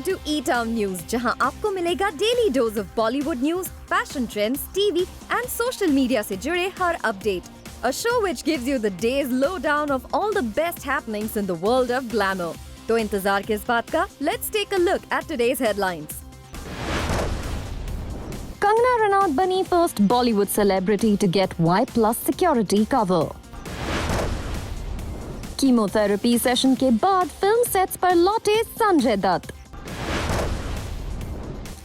to E-Town News, जहां आपको मिलेगा daily dose of Bollywood news, fashion trends, TV and social media से जुड़े हर update. A show which gives you the day's lowdown of all the best happenings in the world of glamour. तो इंतजार किस बात का? Let's take a look at today's headlines. Kangana Ranaut बनी first Bollywood celebrity to get Y+ security cover. Chemotherapy session के बाद film sets पर लौटे संजय दत्त.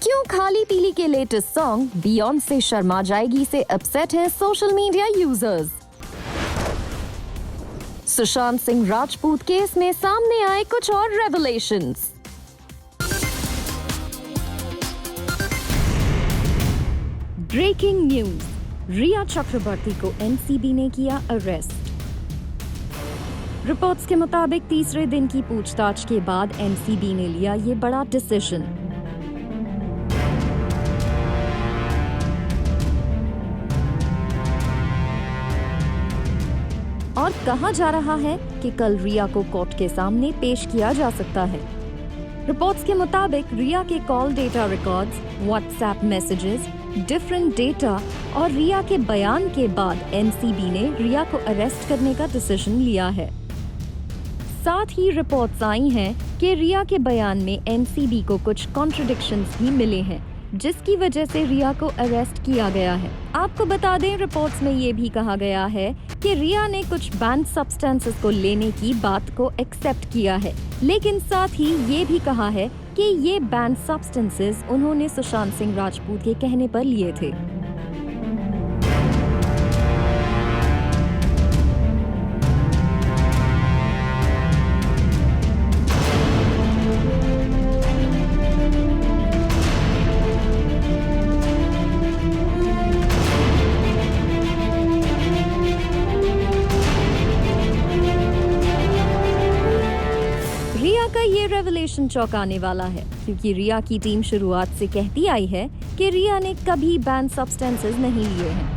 क्यों खाली पीली के लेटेस्ट सॉन्ग बियॉन्से शर्मा जाएगी से अपसेट हैं social media users. Sushant Singh Rajput case में सामने आए कुछ और रेवलेशंस. ब्रेकिंग न्यूज, रिया चक्रवर्ती को एनसीबी ने किया अरेस्ट. रिपोर्ट्स के मुताबिक तीसरे दिन की पूछताछ के बाद एनसीबी ने लिया ये बड़ा डिसीजन. और कहा जा रहा है कि कल रिया को कोर्ट के सामने पेश किया जा सकता है. रिपोर्ट्स के मुताबिक रिया के call data records, WhatsApp messages, different data और रिया के बयान के बाद एनसीबी ने रिया को अरेस्ट करने का डिसीजन लिया है. साथ ही रिपोर्ट्स आई हैं कि रिया के बयान में एनसीबी को कुछ कॉन्ट्रडिक्शंस भी मिले हैं, जिसकी वजह से रिया को अरेस्ट किया गया है. आपको बता दें, रिपोर्ट्स में ये भी कहा गया है कि रिया ने कुछ बैंड सब्सटेंसेस को लेने की बात को एक्सेप्ट किया है, लेकिन साथ ही ये भी कहा है कि ये बैंड सब्सटेंसेस उन्होंने सुशांत सिंह राजपूत के कहने पर लिए थे. का ये रेवलेशन चौंकाने वाला है, क्योंकि रिया की टीम शुरुआत से कहती आई है कि रिया ने कभी बैन सब्सटेंसेस नहीं लिए हैं.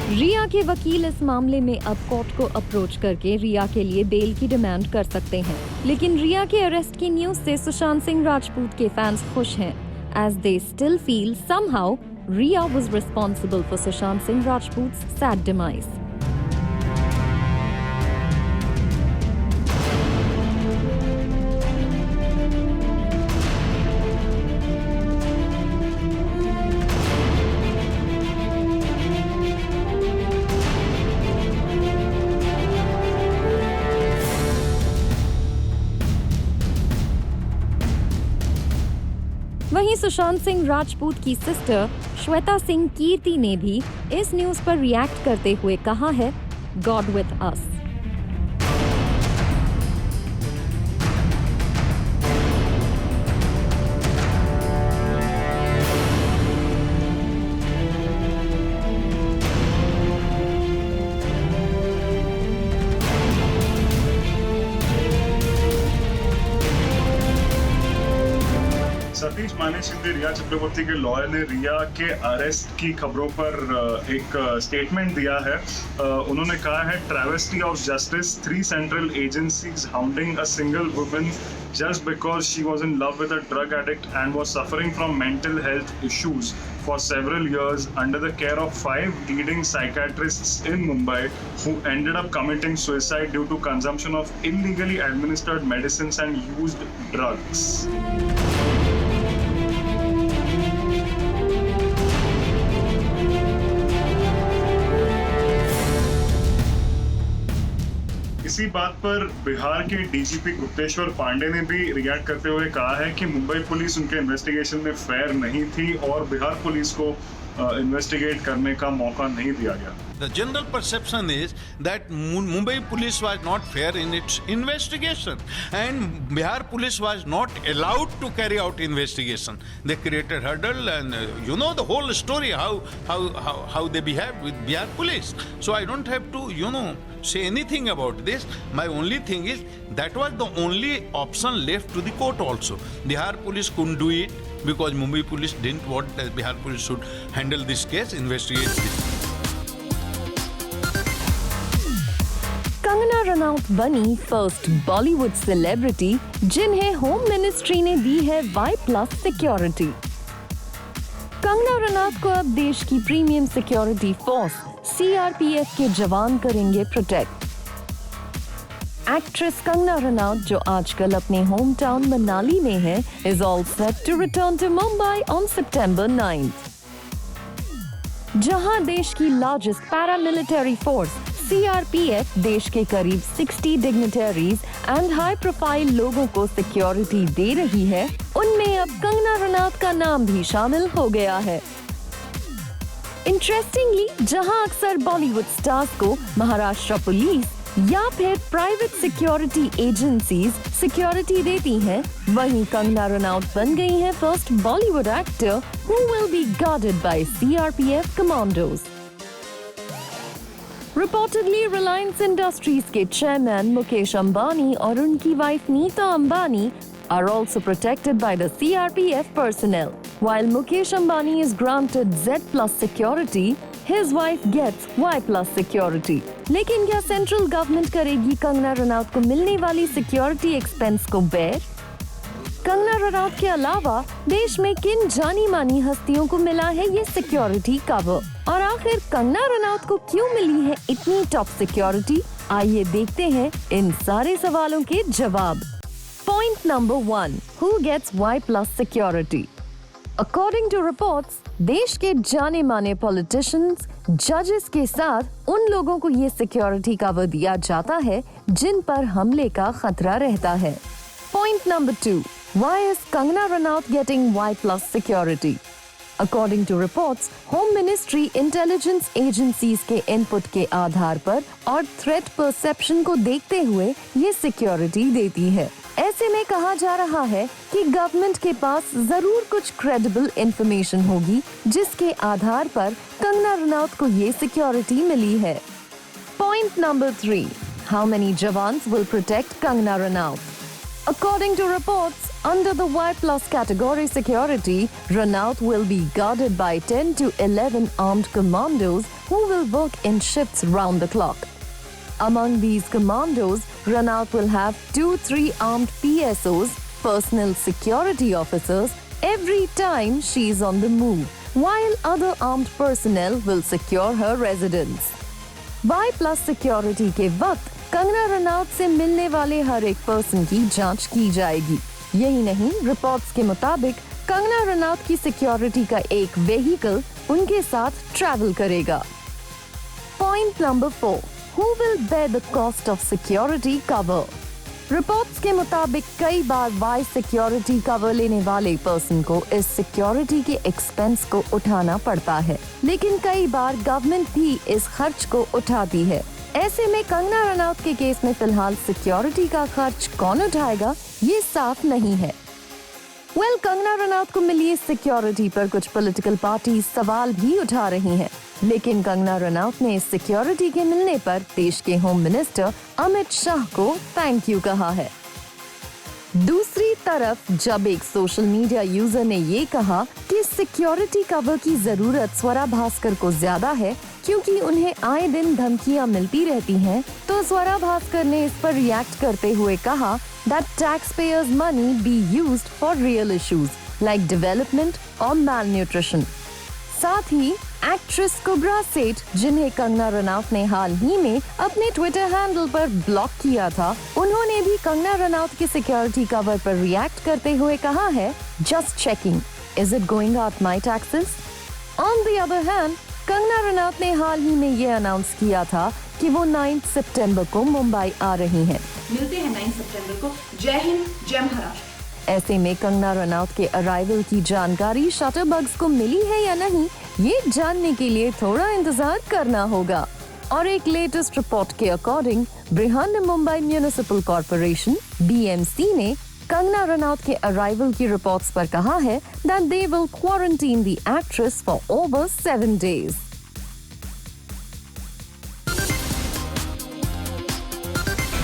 रिया के वकील इस मामले में अब कोर्ट को अप्रोच करके रिया के लिए बेल की डिमांड कर सकते हैं. लेकिन रिया के अरेस्ट की न्यूज से सुशांत सिंह राजपूत के फैंस खुश हैं, as they still feel somehow Riya was responsible for Sushant Singh Rajput's sad demise. वहीं सुशांत सिंह राजपूत की सिस्टर श्वेता सिंह कीर्ति ने भी इस न्यूज पर रिएक्ट करते हुए कहा है, गॉड विद अस. सतीश माने शिंदे, रिया चक्रवर्ती के लॉयर ने रिया के अरेस्ट की खबरों पर एक स्टेटमेंट दिया है. उन्होंने कहा है, travesty of justice, 3 central agencies hounding a single woman just because she was in love with a drug addict and was suffering from mental health issues for several years under the care of 5 leading psychiatrists in Mumbai who ended up committing suicide due to consumption of illegally administered medicines and used drugs. इसी बात पर बिहार के DGP Gupteshwar Pandey ने भी react करते हुए कहा है कि मुंबई पुलिस उनके इन्वेस्टिगेशन में फेयर नहीं थी और बिहार पुलिस को इन्वेस्टिगेट करने का मौका नहीं दिया गया. The general perception is that Mumbai police was not fair in its investigation and Bihar police was not allowed to carry out investigation. They created hurdle and you know the whole story how they behaved with Bihar police. So I don't have to say anything about this. My only thing is that was the only option left to the court also. Bihar police couldn't do it because Mumbai police didn't want that Bihar police should handle this case, investigate this. Kangana Ranaut बनी first Bollywood celebrity जिन्हें home ministry ने दी है Y+ security. Kangana Ranaut को अब देश की premium security force CRPF के जवान करेंगे प्रोटेक्ट। एक्ट्रेस कंगना रनौत, जो आजकल अपने होम टाउन मनाली में है, is all set to return to Mumbai on September 9th, जहां देश की लार्जेस्ट पैरामिलिटरी फोर्स CRPF देश के करीब 60 डिग्निटरीज एंड हाई प्रोफाइल लोगों को सिक्योरिटी दे रही है। उनमें अब कंगना रनौत का नाम भी शामिल हो गया है। इंटरेस्टिंगली, जहां अक्सर बॉलीवुड स्टार्स को महाराष्ट्र पुलिस या फिर प्राइवेट सिक्योरिटी एजेंसीज सिक्योरिटी देती हैं, वहीं कंगना रनौत बन गई हैं first Bollywood actor who will be guarded by CRPF commandos. Reportedly Reliance industries के चेयरमैन मुकेश अंबानी और उनकी wife Nita Ambani are also protected by the CRPF personnel. While Mukesh Ambani is granted Z+ security, his wife gets Y+ security. लेकिन क्या central government करेगी कंगना रनौत को मिलने वाली security expense को बेयर? कंगना रनौत के अलावा देश में किन जानी मानी हस्तियों को मिला है ये सिक्योरिटी कवर, और आखिर कंगना रनौत को क्यों मिली है इतनी टॉप सिक्योरिटी? आइए देखते हैं इन सारे सवालों के जवाब। Point number 1. Who gets Y+ security? According to reports, देश के जाने माने पॉलिटिशियंस, जजेस के साथ उन लोगों को ये सिक्योरिटी कवर दिया जाता है जिन पर हमले का खतरा रहता है। Point number 2. Why is Kangana Ranaut getting Y+ security? According to reports, Home Ministry intelligence agencies के इनपुट के आधार पर और थ्रेट परसेप्शन को देखते हुए ये सिक्योरिटी देती है। ऐसे में कहा जा रहा है कि गवर्नमेंट के पास जरूर कुछ क्रेडिबल इंफॉर्मेशन होगी जिसके आधार पर कंगना रनौत को ये सिक्योरिटी मिली है। Point number 3. How many jawans will protect Kangana Ranaut? According to reports, under the Y+ category security, Ranaut will be guarded by 10 to 11 armed commandos who will work in shifts round the clock. Among these commandos, Ranaut will have 2-3 armed PSOs, personal security officers, every time she is on the move, while other armed personnel will secure her residence. Y+ security के वक्त कंगना रनौत से मिलने वाले हर एक person की जांच की जाएगी। यही नहीं, रिपोर्ट्स के मुताबिक कंगना रनौत की सिक्योरिटी का एक वेहिकल उनके साथ ट्रैवल करेगा। Point number 4. Who will bear the cost of security cover? Reports के मुताबिक कई बार वाई सिक्योरिटी कवर लेने वाले पर्सन को इस सिक्योरिटी के एक्सपेंस को उठाना पड़ता है, लेकिन कई बार गवर्नमेंट भी इस खर्च को उठाती है। ऐसे में कंगना रनौत के केस में फिलहाल सिक्योरिटी का खर्च कौन उठाएगा ये साफ नहीं है। कंगना रनौत को मिली इस सिक्योरिटी पर कुछ पॉलिटिकल पार्टी सवाल भी उठा रही हैं, लेकिन कंगना रनौत ने इस सिक्योरिटी के मिलने पर देश के होम मिनिस्टर अमित शाह को थैंक यू कहा है। दूसरी तरफ जब एक सोशल मीडिया यूजर ने ये कहा कि सिक्योरिटी कवर की जरूरत स्वरा भास्कर को ज्यादा है क्योंकि उन्हें आए दिन धमकियां मिलती रहती हैं, तो स्वरा भास्कर ने इस पर रिएक्ट करते हुए कहा that taxpayers money be used for real issues like development और मैलन्यूट्रिशन। साथ ही एक्ट्रेस कुब्रा सेठ, जिन्हें कंगना रनौत ने हाल ही में अपने ट्विटर हैंडल पर ब्लॉक किया था, उन्होंने भी कंगना रनौत की सिक्योरिटी कवर पर रिएक्ट करते हुए कहा है just checking, is it going out my taxes? On the other hand, Kangana Ranaut ने हाल ही में ये अनाउंस किया था कि वो 9 सितंबर को मुंबई आ रही हैं। मिलते हैं 9 सितंबर को। जय हिंद, जय महाराष्ट्र। ऐसे में कंगना रनौत के अराइवल की जानकारी शटरबग्स को मिली है या नहीं, ये जानने के लिए थोड़ा इंतजार करना होगा। और एक लेटेस्ट रिपोर्ट के according Brihan Mumbai municipal corporation BMC ने कंगना रनौत के अराइवल की रिपोर्ट्स पर कहा है that they will quarantine the actress for over 7 days।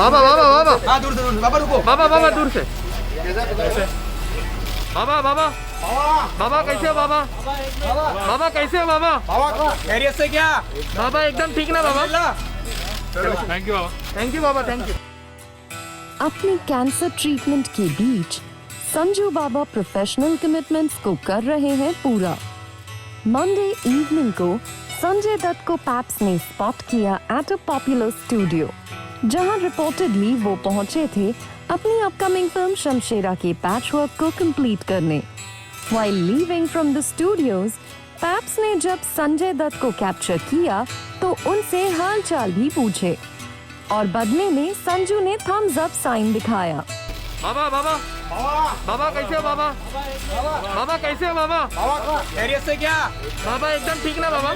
बाबा बाबा बाबा हाँ दूर दूर बाबा रुको बाबा बाबा दूर से बाबा बाबा बाबा कैसे हो बाबा बाबा कैसे हो बाबा खैरियत से क्या बाबा एकदम ठीक ना बाबा थैंक यू बाबा थैंक यू बाबा थैंक यू। अपनी कैंसर ट्रीटमेंट के बीच संजू बाबा प्रोफेशनल कमिटमेंट्स को कर रहे हैं पूरा। मंडे इवनिंग को संजय दत्त को पैप्स ने स्पॉट किया एट अ पॉपुलर स्टूडियो, जहां रिपोर्टेडली वो पहुंचे थे अपनी अपकमिंग फिल्म शमशेरा के पैचवर्क को कंप्लीट करने। While leaving from the studios, paps ने जब संजय दत्त को कैप्चर किया तो उनसे हालचाल भी पूछे और बदले में संजू ने थम्स अप साइन दिखाया। बाबा बाबा बाबा कैसे हो बाबा बाबा कैसे हो बाबा खैरियत से क्या बाबा एकदम ठीक ना बाबा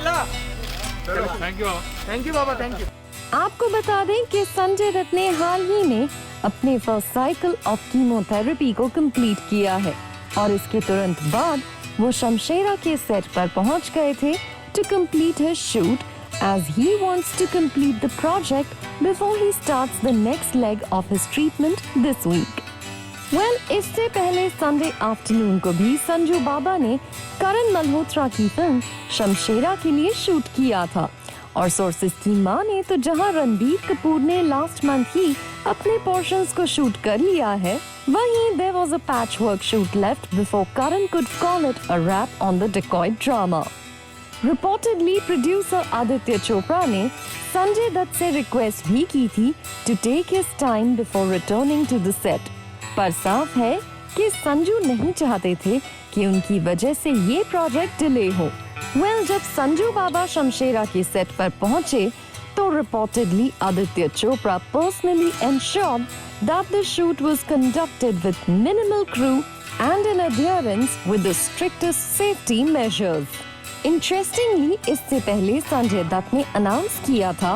थैंक यू बाबा थैंक यू बाबा थैंक यू। आपको बता दें कि संजय दत्त ने हाल ही में अपने फर्स्ट साइकिल ऑफ कीमोथेरेपी को कंप्लीट किया है और इसके तुरंत बाद वो शमशेरा के सेट पर पहुंच गए थे to complete his shoot, as he wants to complete the project before he starts the next leg of his treatment this week. Well, इससे पहले संडे आफ्टरनून को भी संजू बाबा ने करण मल्होत्रा की फिल्म शमशेरा के लिए शूट किया था और सोर्सेस की माने तो जहां रणबीर कपूर ने लास्ट मंथ ही अपने पोर्शंस को शूट कर लिया है, वहीं there was a patchwork shoot left before Karan could call it a wrap on the dacoit drama. Reportedly, producer Aditya Chopra ने संजय दत्त से रिक्वेस्ट भी की थी to take his time before returning to the set. पर साफ है कि संजू नहीं चाहते थे कि उनकी वजह से ये प्रोजेक्ट डिले हो। जब संजू बाबा शमशेरा के सेट पर पहुंचे तो reportedly Aditya Chopra personally ensured that the shoot was conducted with minimal crew and in adherence with the strictest safety measures. Interestingly, इससे पहले संजय दत्त ने अनाउंस किया था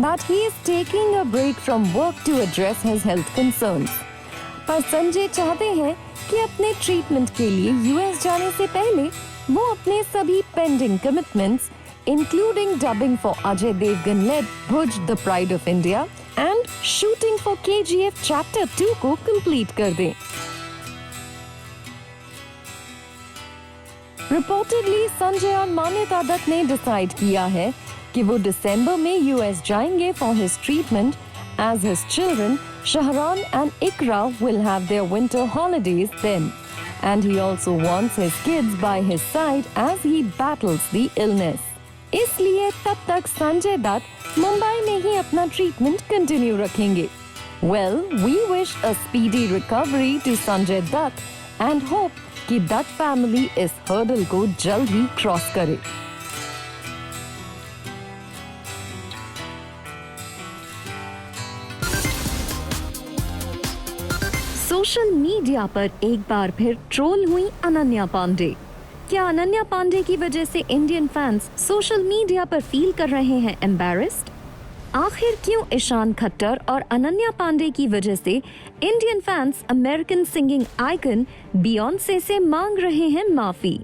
that he is taking a break from work to address his health concerns. पर संजय चाहते हैं कि अपने ट्रीटमेंट के लिए यूएस जाने से पहले वो अपने सभी pending commitments including dubbing for Ajay Devgn led Bhuj the pride of India and shooting for KGF chapter 2 को कंप्लीट कर दें। रिपोर्टेडली संजय और मान्यता दत्त ने डिसाइड किया है कि वो दिसंबर में यूएस जाएंगे for his treatment as his children Shahran and Ikra will have their winter holidays then, and he also wants his kids by his side as he battles the illness. इसलिए तब तक संजय दत्त मुंबई में ही अपना ट्रीटमेंट कंटिन्यू रखेंगे। Well, we wish a speedy recovery to Sanjay Dutt and hope कि Dutt family इस hurdle को जल्द ही क्रॉस करे। सोशल मीडिया पर एक बार फिर ट्रोल हुई अनन्या पांडे। क्या अनन्या पांडे की वजह से इंडियन फैंस सोशल मीडिया पर फील कर रहे हैं एम्बैरेस्ड? आखिर क्यों ईशान खट्टर और अनन्या पांडे की वजह से Indian fans American singing icon Beyonce से मांग रहे हैं माफी?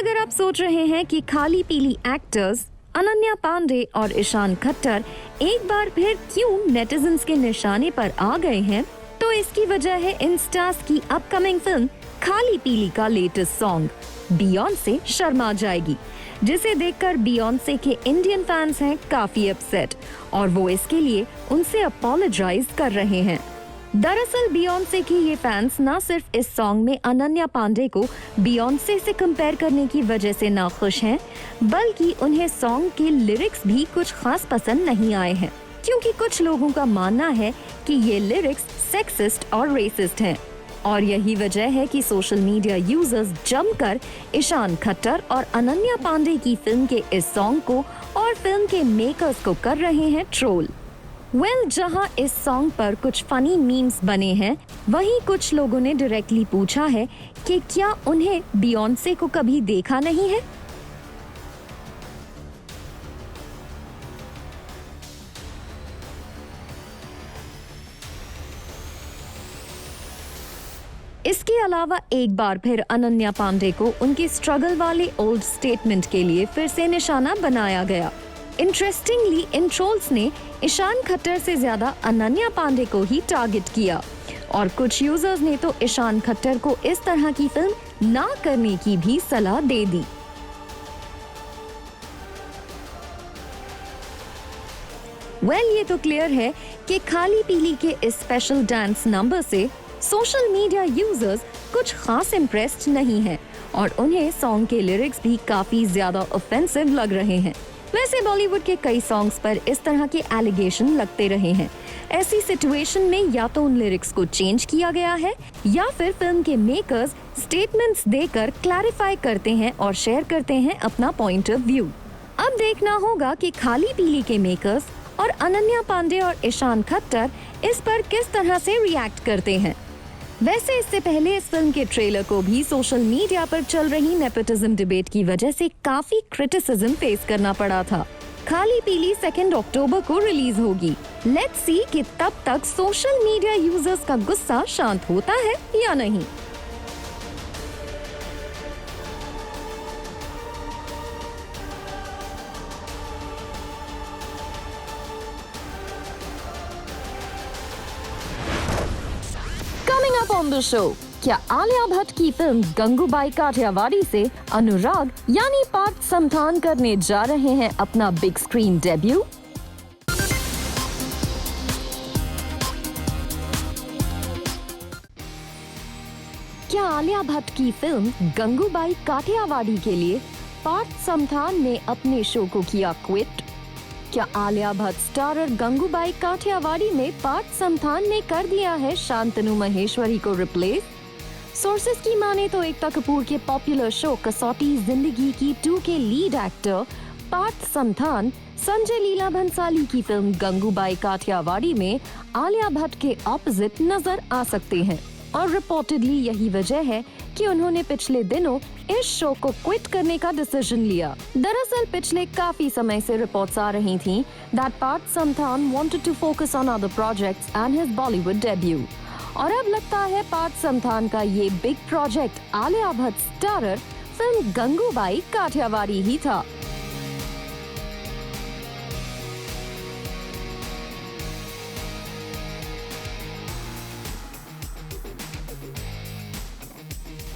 अगर आप सोच रहे हैं कि खाली पीली एक्टर्स अनन्या पांडे और ईशान खट्टर एक बार फिर क्यों नेटिजन्स के निशाने पर आ गए हैं, तो इसकी वजह है इन स्टार्स की अपकमिंग फिल्म खाली पीली का लेटेस्ट सॉन्ग बियॉन्से शर्मा जाएगी, जिसे देखकर बियॉन्से के इंडियन फैंस हैं काफी अपसेट और वो इसके लिए उनसे अपोलोजाइज कर रहे हैं। दरअसल बियॉन्से के ये फैंस ना सिर्फ इस सॉन्ग में अनन्या पांडे को बियॉन्से से कंपेयर करने की वजह से नाखुश हैं, बल्कि उन्हें सॉन्ग के लिरिक्स भी कुछ खास पसंद नहीं आए हैं, क्योंकि कुछ लोगों का मानना है कि ये लिरिक्स सेक्सिस्ट और रेसिस्ट हैं। और यही वजह है कि सोशल मीडिया यूजर्स जमकर ईशान खट्टर और अनन्या पांडे की फिल्म के इस सॉन्ग को और फिल्म के मेकर्स को कर रहे हैं ट्रोल। जहां इस सॉन्ग पर कुछ फनी मीम्स बने हैं, वहीं कुछ लोगों ने डायरेक्टली पूछा है कि क्या उन्हें बियॉन्से को कभी देखा नहीं है। इसके अलावा एक बार फिर अनन्या पांडे को उनके स्ट्रगल वाले ओल्ड स्टेटमेंट के लिए फिर से निशाना बनाया गया। इंटरेस्टिंगली इन ट्रोल्स ने ईशान खट्टर से ज्यादा अनन्या पांडे को ही टारगेट किया और कुछ यूजर्स ने तो ईशान खट्टर को इस तरह की फिल्म ना करने की भी सलाह दे दी। ये तो क्लियर है कि खाली पीली के इस स्पेशल डांस नंबर से सोशल मीडिया यूजर्स कुछ खास इम्प्रेस्ड नहीं है और उन्हें सॉन्ग के लिरिक्स भी काफी ज्यादा ऑफेंसिव लग रहे हैं। वैसे बॉलीवुड के कई सॉन्ग्स पर इस तरह के एलिगेशन लगते रहे हैं। ऐसी सिचुएशन में या तो उन लिरिक्स को चेंज किया गया है या फिर फिल्म के मेकर्स स्टेटमेंट्स देकर क्लैरिफाई करते हैं और शेयर करते हैं अपना पॉइंट ऑफ व्यू। अब देखना होगा कि खाली पीली के मेकर्स और अनन्या पांडे और ईशान खट्टर इस पर किस तरह से रिएक्ट करते हैं। वैसे इससे पहले इस फिल्म के ट्रेलर को भी सोशल मीडिया पर चल रही नेपोटिज्म डिबेट की वजह से काफी क्रिटिसिज्म फेस करना पड़ा था। खाली पीली 2 अक्टूबर को रिलीज होगी। लेट्स सी कि तब तक सोशल मीडिया यूजर्स का गुस्सा शांत होता है या नहीं। On the show, क्या आलिया भट्ट की फिल्म गंगूबाई काठियावाड़ी से अनुराग यानी पार्थ समथान करने जा रहे हैं अपना बिग स्क्रीन डेब्यू? क्या आलिया भट्ट की फिल्म गंगूबाई काठियावाड़ी के लिए पार्थ समथान ने अपने शो को किया क्विट? क्या आलिया भट्ट स्टारर गंगूबाई काठियावाड़ी में पार्थ समथान ने कर दिया है शांतनु महेश्वरी को रिप्लेस? सोर्सेस की माने तो एकता कपूर के पॉपुलर शो कसौटी जिंदगी की 2 के लीड एक्टर पार्थ समथान संजय लीला भंसाली की फिल्म गंगूबाई काठियावाड़ी में आलिया भट्ट के ऑपोजिट नजर आ सकते हैं और रिपोर्टेडली यही वजह है कि उन्होंने पिछले दिनों इस शो को क्विट करने का डिसीजन लिया। दरअसल पिछले काफी समय से रिपोर्ट्स आ रही थीं that Partha Samthaan wanted to focus on other projects and his Bollywood debut। और अब लगता है पार्थ समथान का ये big project Alia Bhatt starrer film Gangubai Kathiawadi ही था।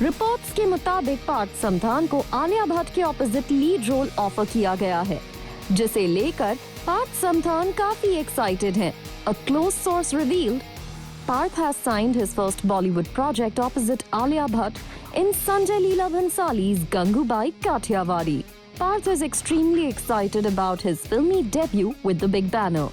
रिपोर्ट्स के मुताबिक पार्थ समथान को आलिया भट्ट के ऑपोजिट लीड रोल ऑफर किया गया है, जिसे लेकर पार्थ समथान काफी एक्साइटेड हैं। A close source revealed Parth has signed his first Bollywood project opposite Alia Bhatt in Sanjay Leela Bhansali's Gangubai Kathiawadi. Parth is extremely excited about his filmy debut with the big banner.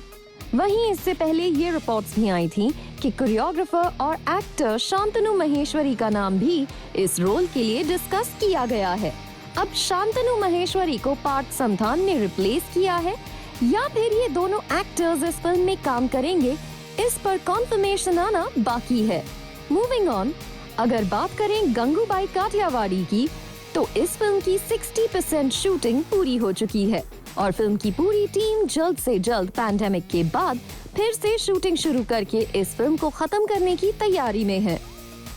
वहीं इससे पहले ये reports भी आई थी कि choreographer और actor Shantanu Maheshwari का नाम भी इस रोल के लिए डिस्कस किया गया है। अब शांतनु महेश्वरी को पार्थ समथान ने रिप्लेस किया है या फिर ये दोनों एक्टर्स इस फिल्म में काम करेंगे, इस पर कॉन्फर्मेशन आना बाकी है। मूविंग ऑन, अगर बात करें गंगूबाई काठियावाड़ी की, तो इस फिल्म की 60% शूटिंग पूरी हो चुकी है और फिल्म की पूरी टीम जल्द से जल्द पैंडेमिक के बाद फिर से शूटिंग शुरू करके इस फिल्म को खत्म करने की तैयारी में है।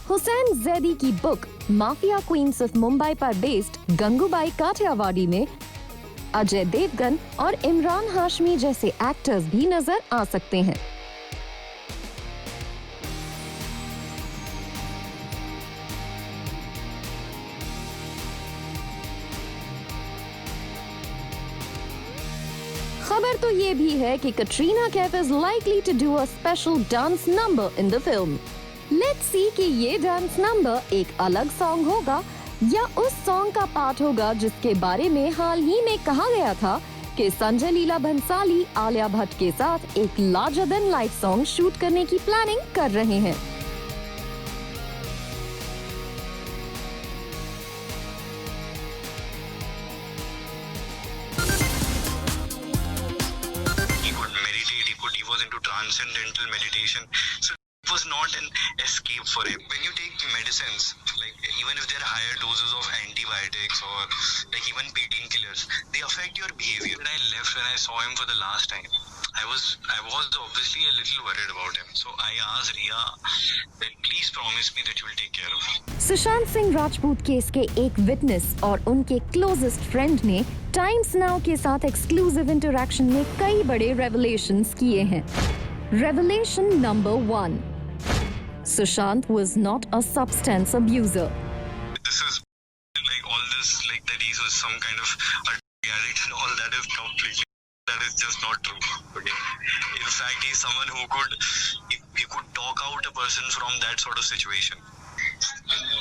हुसैन जैदी की book mafia queens of Mumbai पर बेस्ड गंगूबाई काठियावाड़ी में अजय देवगन और इमरान हाशमी जैसे एक्टर्स भी नजर आ सकते हैं। खबर तो ये भी है कि Katrina Kaif is likely to do a special dance number in the film. Let's see कि ये डांस नंबर एक अलग सॉन्ग होगा या उस सॉन्ग का पार्ट होगा जिसके बारे में हाल ही में कहा गया था कि संजय लीला भंसाली आलिया भट्ट के साथ एक larger than life song shoot करने की प्लानिंग कर रहे हैं। Transcendental meditation. So it was not an escape for him. When you take medicines, like even if they're higher doses of antibiotics or like even painkillers, they affect your behavior. When I left, when I saw him for the last time, I was obviously a little worried about him. So I asked Riya that please promise me that you will take care of him. Sushant Singh Rajput case के एक witness और उनके closest friend ने times now के साथ exclusive interaction में कई बड़े रेवलेशंस किए हैं। Revelation number 1, Sushant was not a substance abuser. This is like all this, like that he was some kind of addict and all that is completely, that is just not true. Okay. In fact, he's someone who he could talk out a person from that sort of situation.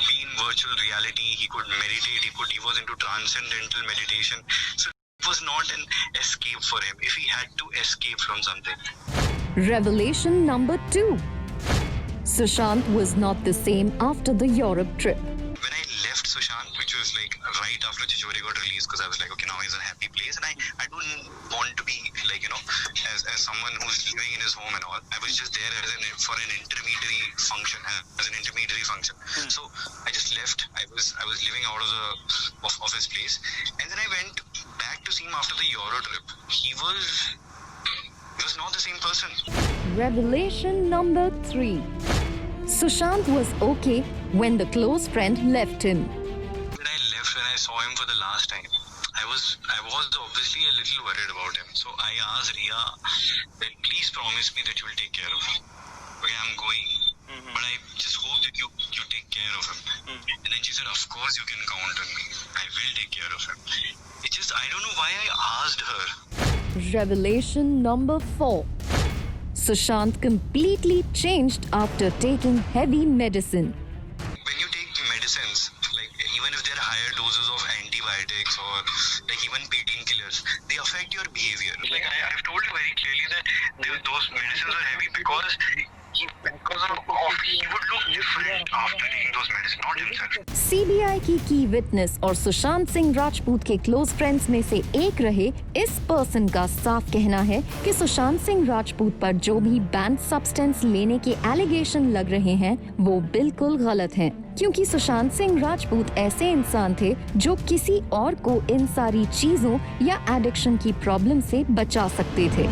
Be in virtual reality, he could meditate, he was into transcendental meditation. So it was not an escape for him if he had to escape from something. Revelation number 2, Sushant was not the same after the Europe trip. When I left Sushant, which was like right after Chichori got released, because I was like, okay, now he's in a happy place, and I don't want to be like, you know, as someone who's living in his home and all. I was just there for an intermediary function, So I just left. I was living out of his place, and then I went back to see him after the Euro trip. He was not the same person. Revelation number 3, Sushant was okay when the close friend left him. When I saw him for the last time, I was obviously a little worried about him. So I asked Riya that please promise me that you will take care of him. Okay, I'm going, but I just hope that you take care of him. And then she said, of course you can count on me. I will take care of him. It's just I don't know why I asked her. Revelation number 4, Sushant completely changed after taking heavy medicine. When you take medicines, like even if there are higher doses of antibiotics or like even painkillers, they affect your behavior. Like I've told you very clearly that those medicines are heavy because he would look different after taking those medicines, not himself. CBI की witness और सुशांत सिंह राजपूत के close friends में से एक रहे इस person का साफ कहना है कि सुशांत सिंह राजपूत पर जो भी बैंड सब्सटेंस लेने के एलिगेशन लग रहे हैं वो बिल्कुल गलत हैं, क्योंकि सुशांत सिंह राजपूत ऐसे इंसान थे जो किसी और को इन सारी चीजों या एडिक्शन की प्रॉब्लम से बचा सकते थे।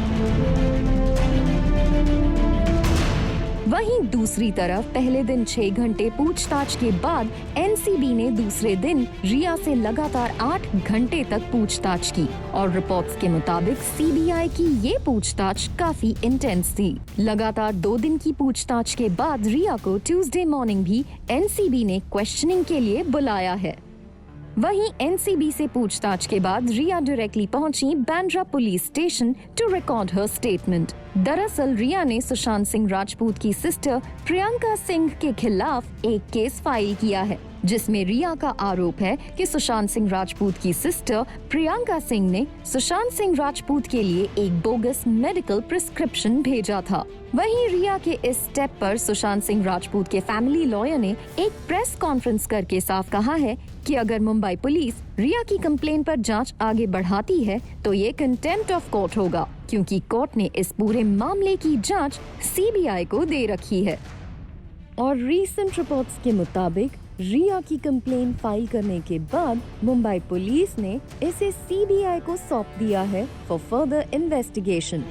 वहीं दूसरी तरफ पहले दिन 6 घंटे पूछताछ के बाद एनसीबी ने दूसरे दिन रिया से लगातार 8 घंटे तक पूछताछ की और रिपोर्ट्स के मुताबिक सीबीआई की ये पूछताछ काफी इंटेंस थी। लगातार 2 दिन की पूछताछ के बाद रिया को ट्यूसडे मॉर्निंग भी एनसीबी ने क्वेश्चनिंग के लिए बुलाया है। वहीं एनसीबी से पूछताछ के बाद रिया डायरेक्टली पहुंची Bandra police station to record her statement. दरअसल रिया ने सुशांत सिंह राजपूत की सिस्टर प्रियंका सिंह के खिलाफ एक केस फाइल किया है, जिसमें रिया का आरोप है कि सुशांत सिंह राजपूत की सिस्टर प्रियंका सिंह ने सुशांत सिंह राजपूत के लिए एक बोगस मेडिकल प्रिस्क्रिप्शन भेजा था। वहीं रिया के इस स्टेप पर सुशांत सिंह राजपूत के फैमिली लॉयर ने एक प्रेस कॉन्फ्रेंस करके साफ कहा है कि अगर मुंबई पुलिस रिया की कंप्लेन पर जांच आगे बढ़ाती है तो ये कंटेम्प्ट ऑफ कोर्ट होगा, क्योंकि कोर्ट ने इस पूरे मामले की जांच सीबीआई को दे रखी है। और रीसेंट रिपोर्ट्स के मुताबिक रिया की कंप्लेन फाइल करने के बाद मुंबई पुलिस ने इसे सीबीआई को सौंप दिया है फॉर फर्दर इन्वेस्टिगेशन।